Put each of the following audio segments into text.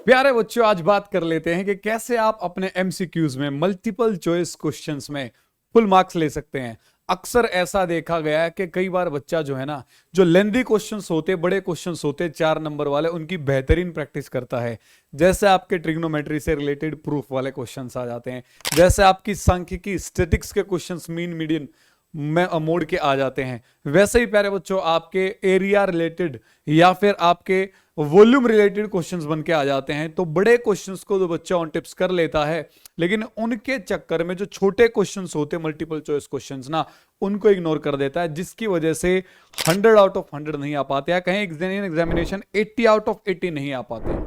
प्यारे बच्चों, आज बात कर लेते हैं कि कैसे आप अपने एमसीक्यूज में मल्टीपल चॉइस क्वेश्चंस में फुल मार्क्स ले सकते हैं। अक्सर ऐसा देखा गया है कि कई बार बच्चा जो है ना, जो लेंदी क्वेश्चंस होते, बड़े क्वेश्चंस होते 4 नंबर वाले, उनकी बेहतरीन प्रैक्टिस करता है। जैसे आपके ट्रिग्नोमेट्री से रिलेटेड प्रूफ वाले क्वेश्चंस आ जाते हैं, जैसे आपकी सांख्यिकी स्टैटिक्स के क्वेश्चंस मीन मीडियन में मोड़ के आ जाते हैं। वैसे ही प्यारे बच्चों, आपके एरिया रिलेटेड या फिर आपके वॉल्यूम रिलेटेड क्वेश्चंस बन के आ जाते हैं। तो बड़े क्वेश्चंस को तो बच्चा ऑन टिप्स कर लेता है, लेकिन उनके चक्कर में जो छोटे क्वेश्चंस होते हैं, मल्टीपल चॉइस क्वेश्चंस ना, उनको इग्नोर कर देता है, जिसकी वजह से 100 आउट ऑफ 100 नहीं आ पाते, या कहीं एग्जामिनेशन 80 आउट ऑफ 80 नहीं आ पाते।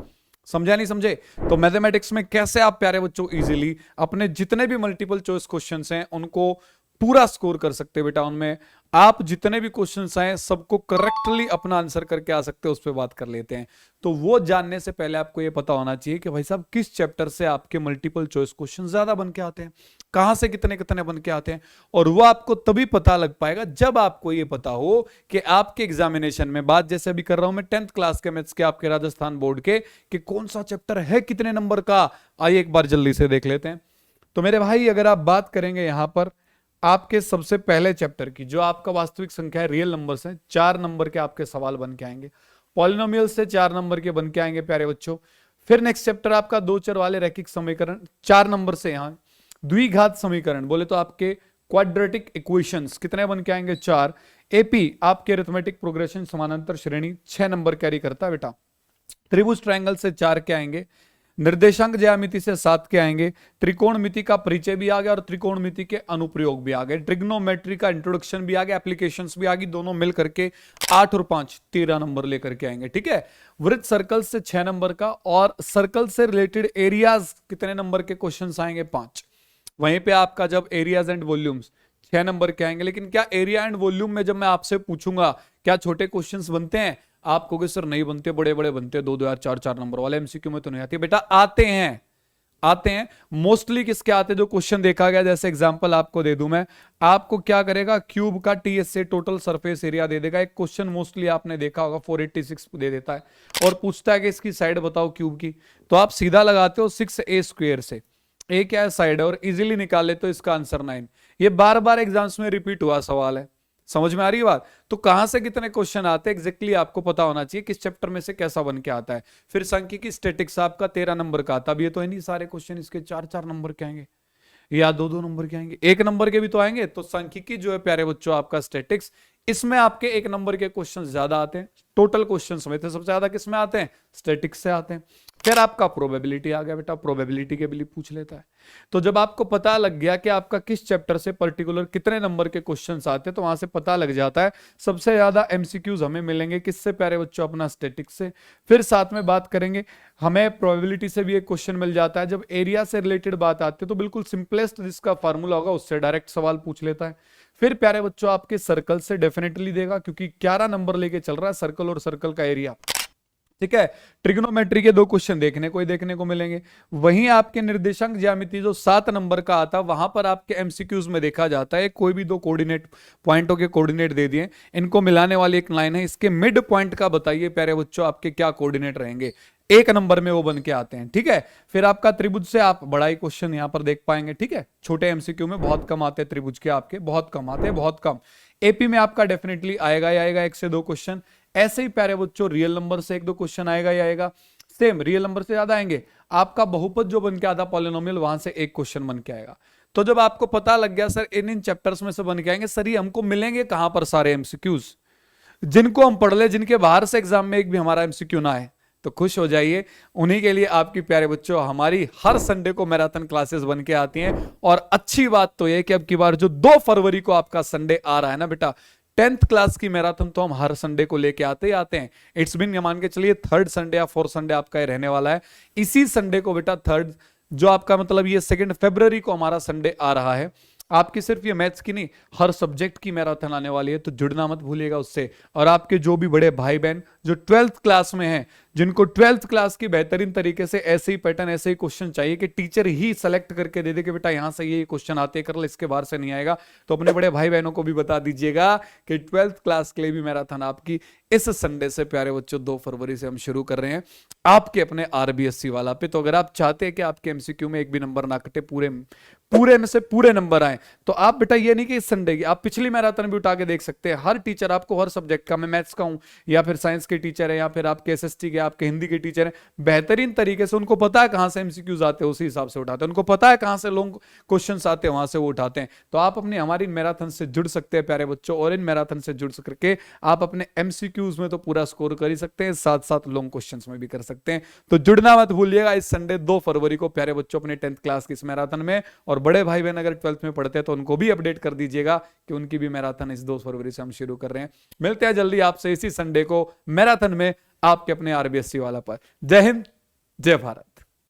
समझा नहीं समझे? तो मैथमेटिक्स में कैसे आप प्यारे बच्चों इजीली अपने जितने भी मल्टीपल चॉइस क्वेश्चंस हैं उनको पूरा स्कोर कर सकते हैं। बेटा उनमें आप जितने भी क्वेश्चंस आए सबको करेक्टली अपना आंसर करके आ सकते हैं, उस पर बात कर लेते हैं। तो वो जानने से पहले आपको ये पता होना चाहिए कि भाई साहब किस चैप्टर से आपके मल्टीपल चॉइस क्वेश्चन ज्यादा बन के आते हैं, कहां से कितने कितने बन के आते हैं। और वो आपको तभी पता लग पाएगा जब आपको ये पता हो कि आपके एग्जामिनेशन में, बात जैसे अभी कर रहा हूं मैं 10th क्लास के मैथ्स के आपके राजस्थान बोर्ड के, कि कौन सा चैप्टर है कितने नंबर का, आइए एक बार जल्दी से देख लेते हैं। तो मेरे भाई, अगर आप बात करेंगे यहां पर आपके सबसे पहले चैप्टर की, जो आपका वास्तविक संख्या है, रियल नंबर्स हैं, 4 नंबर के आपके सवाल बन के आएंगे। पॉलिनोमियल से 4 नंबर के बन के आएंगे प्यारे बच्चों। फिर नेक्स्ट चैप्टर आपका दो चर वाले रैखिक समीकरण 4 नंबर से, यहां द्विघात समीकरण बोले तो आपके क्वाड्रेटिक इक्वेशंस कितने बन के आएंगे, 4। एपी आपके अरिथमेटिक प्रोग्रेशन समानांतर श्रेणी 6 नंबर कैरी करता है बेटा। त्रिभुज ट्रायंगल से 4 के आएंगे, निर्देशांक ज्यामिति से 7 के आएंगे, त्रिकोणमिति का परिचय भी आ गया और त्रिकोणमिति के अनुप्रयोग भी आ गए, ट्रिग्नोमेट्री का इंट्रोडक्शन भी आ गया, एप्लीकेशंस भी आ गई, दोनों मिल करके 8 और 5 13 नंबर लेकर के आएंगे। ठीक है, वृत्त सर्कल से 6 नंबर का, और सर्कल से रिलेटेड एरियाज कितने नंबर के क्वेश्चन आएंगे, 5। वहीं पे आपका जब एरियाज एंड वॉल्यूम्स 6 नंबर के आएंगे। लेकिन क्या एरिया एंड वॉल्यूम में जब मैं आपसे पूछूंगा क्या छोटे क्वेश्चंस बनते हैं, आप कहोगे सर नहीं बनते, बड़े बड़े बनते हैं, 2-2 4 4 नंबर वाले एमसीक्यू में तो नहीं आती। बेटा आते हैं, आते हैं। मोस्टली किसके आते हैं, जो क्वेश्चन देखा गया, जैसे एग्जांपल आपको दे दूं मैं, आपको क्या करेगा, क्यूब का टीएस से टोटल सरफेस एरिया दे देगा। एक क्वेश्चन मोस्टली आपने देखा होगा 486 दे देता है और पूछता है कि इसकी साइड बताओ क्यूब की, तो आप सीधा लगाते हो 6a² से, ए क्या है, साइड है, और इजीली निकाल लेते हो इसका आंसर 9। ये बार बार एग्जाम्स में रिपीट हुआ सवाल है, समझ में आ रही है बात? तो कहां से कितने क्वेश्चन आते हैं एग्जैक्टली आपको पता होना चाहिए, किस चैप्टर में से कैसा बन के आता है। फिर सांख्यिकी स्टैटिक्स आपका 13 नंबर का आता, अब ये तो है नहीं सारे क्वेश्चन इसके 4-4 नंबर के आएंगे या 2-2 नंबर के आएंगे, 1 नंबर के भी तो आएंगे। तो सांख्यिकी जो है प्यारे बच्चों आपका स्टैटिक्स, इसमें आपके 1 नंबर के क्वेश्चन ज्यादा आते हैं। टोटल क्वेश्चन में तो सबसे ज्यादा किस में आते हैं, स्टैटिक्स से आते हैं। फिर आपका प्रोबेबिलिटी आ गया बेटा, प्रोबेबिलिटी के भी पूछ लेता है। तो जब आपको पता लग गया कि आपका किस चैप्टर से पर्टिकुलर कितने नंबर के क्वेश्चंस आते हैं, तो वहां से पता लग जाता है सबसे ज्यादा एमसीक्यूज हमें मिलेंगे किससे प्यारे बच्चों, अपना स्टैटिक्स से। फिर साथ में बात करेंगे, हमें प्रोबेबिलिटी से भी एक क्वेश्चन मिल जाता है। जब एरिया से रिलेटेड बात आती है तो बिल्कुल सिंपलेस्ट जिसका फार्मूला होगा उससे डायरेक्ट सवाल पूछ लेता है। फिर प्यारे बच्चों आपके सर्कल से डेफिनेटली देगा, क्योंकि 11 नंबर लेके चल रहा है सर्कल और सर्कल का एरिया। ठीक है, ट्रिग्नोमेट्री के 2 क्वेश्चन देखने को मिलेंगे। वहीं आपके निर्देशांक ज्यामिति जो 7 नंबर का आता, वहां पर आपके एमसीक्यूज में देखा जाता है कोई भी 2 कोऑर्डिनेट पॉइंटों के कोऑर्डिनेट दे दिए, इनको मिलाने वाली एक लाइन है, इसके मिड पॉइंट का बताइए प्यारे बच्चों आपके क्या कोऑर्डिनेट रहेंगे, 1 नंबर में वो बन के आते हैं। ठीक है, फिर आपका त्रिभुज से आप बड़ा ही क्वेश्चन यहां पर देख पाएंगे। ठीक है, छोटे एमसीक्यू में बहुत कम आते हैं त्रिभुज के, आपके बहुत कम आते हैं, बहुत कम। एपी में आपका डेफिनेटली आएगा ही आएगा 1 से 2 क्वेश्चन। ऐसे ही प्यारे बच्चों रियल नंबर से 1-2 क्वेश्चन आएगा ही आएगा, सेम रियल नंबर से ज्यादा आएंगे। आपका बहुपद जो बन के आता पॉलिनोमियल, वहां से 1 क्वेश्चन बन के आएगा। तो जब आपको पता लग गया सर इन चैप्टर्स में से बन के आएंगे, सर ये हमको मिलेंगे कहां पर सारे एमसीक्यूज, जिनको हम पढ़ ले, जिनके बाहर से एग्जाम में एक भी हमारा एमसीक्यू ना है, तो खुश हो जाइए। उन्हीं के लिए आपकी प्यारे बच्चों हमारी हर संडे को मैराथन क्लासेस बन के आती हैं। और अच्छी बात तो यह कि अब की बार जो 2 फरवरी को आपका संडे आ रहा है ना बेटा, 10th क्लास की मैराथन तो हम हर संडे को लेके आते ही आते हैं। इट्स बिन मान के चलिए 3rd संडे या 4th संडे आपका ये रहने वाला है। इसी संडे को बेटा 3rd, जो आपका मतलब ये 2 फरवरी को हमारा संडे आ रहा है। आपकी सिर्फ ये मैथ्स की नहीं, हर सब्जेक्ट की मैराथन आने वाली है, तो जुड़ना मत भूलिएगा उससे। और आपके जो भी बड़े भाई बहन जो 12th क्लास में है, जिनको 12th क्लास की बेहतरीन तरीके से ऐसे ही पैटर्न, ऐसे ही क्वेश्चन चाहिए कि टीचर ही सेलेक्ट करके दे दे कि बेटा यहां से ये क्वेश्चन आते कर ले, इसके बाहर से नहीं आएगा, तो अपने बड़े भाई बहनों को भी बता दीजिएगा कि 12th क्लास के लिए भी मैराथन आपकी इस संडे से प्यारे बच्चों 2 फरवरी से हम शुरू कर रहे हैं आपके अपने आरबीएससी वाला पे। तो अगर आप चाहते हैं कि आपके एमसीक्यू में एक भी नंबर ना कटे, पूरे पूरे में से पूरे नंबर आए, तो आप बेटा ये नहीं कि इस संडे की, आप पिछली मैराथन भी उठा के देख सकते हैं। हर टीचर आपको हर सब्जेक्ट का, मैं मैथ्स का हूं या फिर साइंस के टीचर है या फिर आपके एसएसटी के, आपके हिंदी के टीचर है, बेहतरीन तरीके से उनको पता है कहां से एमसीक्यूज आते हैं, उसी हिसाब से उठाते हैं। उनको पता है कहां से लॉन्ग क्वेश्चंस आते हैं, वहां से वो उठाते हैं। तो आप अपनी हमारी मैराथन से जुड़ सकते हैं प्यारे बच्चों, और इन मैराथन से जुड़ करके आप अपने एमसीक्यूज में तो पूरा स्कोर कर ही सकते हैं, साथ साथ लॉन्ग क्वेश्चंस में भी कर सकते हैं। तो जुड़ना मत भूलिएगा इस संडे 2 फरवरी को प्यारे बच्चों अपने 10th क्लास की इस मैराथन में। और बड़े भाई बहन अगर 12th में पढ़ते हैं तो उनको भी अपडेट कर दीजिएगा कि उनकी भी मैराथन इस 2 फरवरी से हम शुरू कर रहे हैं। मिलते हैं जल्दी आपसे इसी संडे को मैराथन में आपके अपने आरबीएससी वाला पर। जय हिंद, जय भारत।